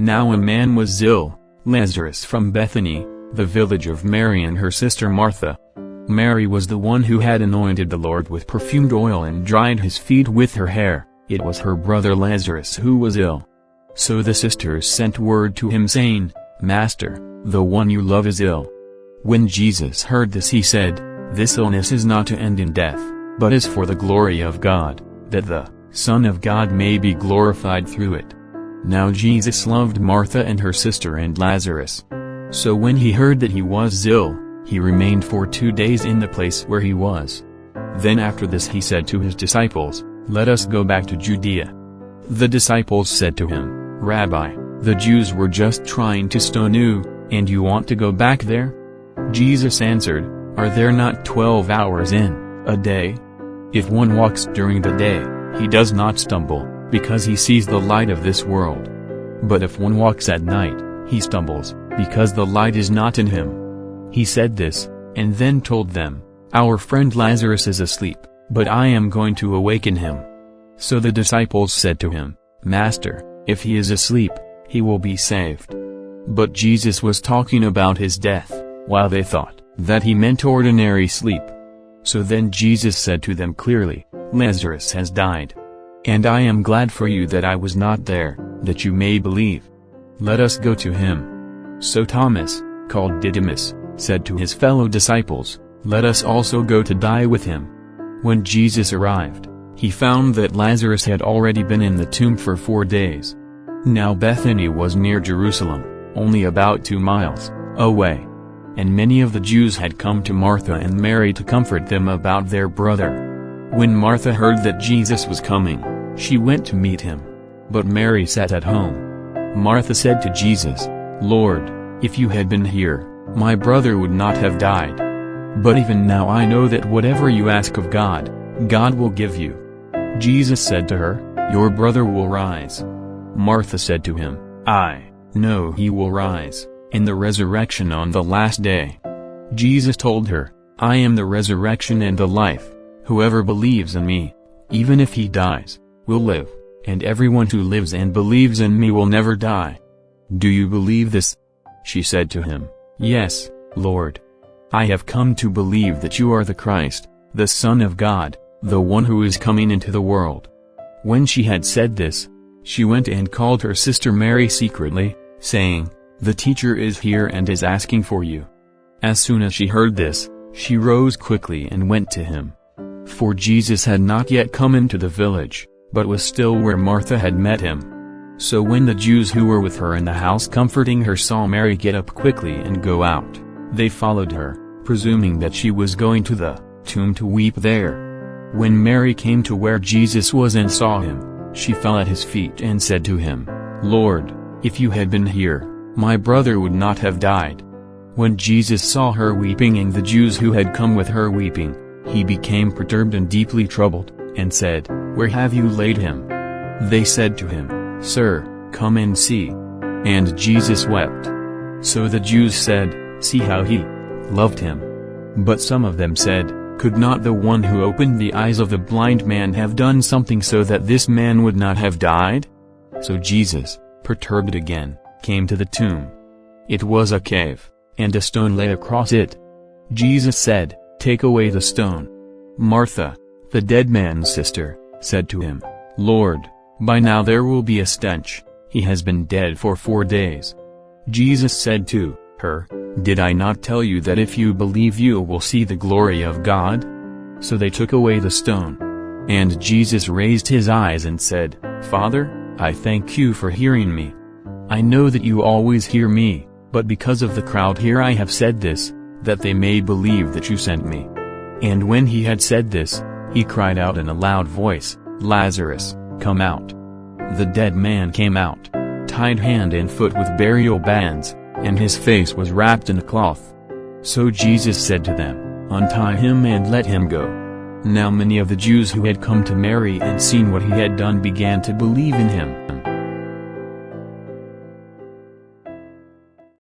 Now a man was ill, Lazarus from Bethany, the village of Mary and her sister Martha. Mary was the one who had anointed the Lord with perfumed oil and dried his feet with her hair. It was her brother Lazarus who was ill. So the sisters sent word to him saying, "Master, the one you love is ill." When Jesus heard this he said, "This illness is not to end in death, but is for the glory of God, that the Son of God may be glorified through it." Now Jesus loved Martha and her sister and Lazarus. So when he heard that he was ill, he remained for 2 days in the place where he was. Then after this he said to his disciples, "Let us go back to Judea." The disciples said to him, "Rabbi, the Jews were just trying to stone you, and you want to go back there?" Jesus answered, "Are there not 12 hours in a day? If one walks during the day, he does not stumble, because he sees the light of this world. But if one walks at night, he stumbles, because the light is not in him." He said this, and then told them, "Our friend Lazarus is asleep, but I am going to awaken him." So the disciples said to him, "Master, if he is asleep, he will be saved." But Jesus was talking about his death, while they thought that he meant ordinary sleep. So then Jesus said to them clearly, "Lazarus has died. And I am glad for you that I was not there, that you may believe. Let us go to him." So Thomas, called Didymus, said to his fellow disciples, "Let us also go to die with him." When Jesus arrived, he found that Lazarus had already been in the tomb for 4 days. Now Bethany was near Jerusalem, only about 2 miles away. And many of the Jews had come to Martha and Mary to comfort them about their brother. When Martha heard that Jesus was coming, she went to meet him. But Mary sat at home. Martha said to Jesus, "Lord, if you had been here, my brother would not have died. But even now I know that whatever you ask of God, God will give you." Jesus said to her, "Your brother will rise." Martha said to him, "I know he will rise in the resurrection on the last day." Jesus told her, "I am the resurrection and the life. Whoever believes in me, even if he dies, will live, and everyone who lives and believes in me will never die. Do you believe this?" She said to him, "Yes, Lord. I have come to believe that you are the Christ, the Son of God, the one who is coming into the world." When she had said this, she went and called her sister Mary secretly, saying, "The teacher is here and is asking for you." As soon as she heard this, she rose quickly and went to him. For Jesus had not yet come into the village, but was still where Martha had met him. So when the Jews who were with her in the house comforting her saw Mary get up quickly and go out, they followed her, presuming that she was going to the tomb to weep there. When Mary came to where Jesus was and saw him, she fell at his feet and said to him, "Lord, if you had been here, my brother would not have died." When Jesus saw her weeping and the Jews who had come with her weeping, he became perturbed and deeply troubled, and said, "Where have you laid him?" They said to him, "Sir, come and see." And Jesus wept. So the Jews said, "See how he loved him." But some of them said, "Could not the one who opened the eyes of the blind man have done something so that this man would not have died?" So Jesus, perturbed again, came to the tomb. It was a cave, and a stone lay across it. Jesus said, "Take away the stone." Martha, the dead man's sister, said to him, "Lord, by now there will be a stench, he has been dead for 4 days." Jesus said to her, "Did I not tell you that if you believe you will see the glory of God?" So they took away the stone. And Jesus raised his eyes and said, "Father, I thank you for hearing me. I know that you always hear me, but because of the crowd here I have said this, that they may believe that you sent me." And when he had said this, he cried out in a loud voice, "Lazarus, come out." The dead man came out, tied hand and foot with burial bands, and his face was wrapped in a cloth. So Jesus said to them, "Untie him and let him go." Now many of the Jews who had come to Mary and seen what he had done began to believe in him.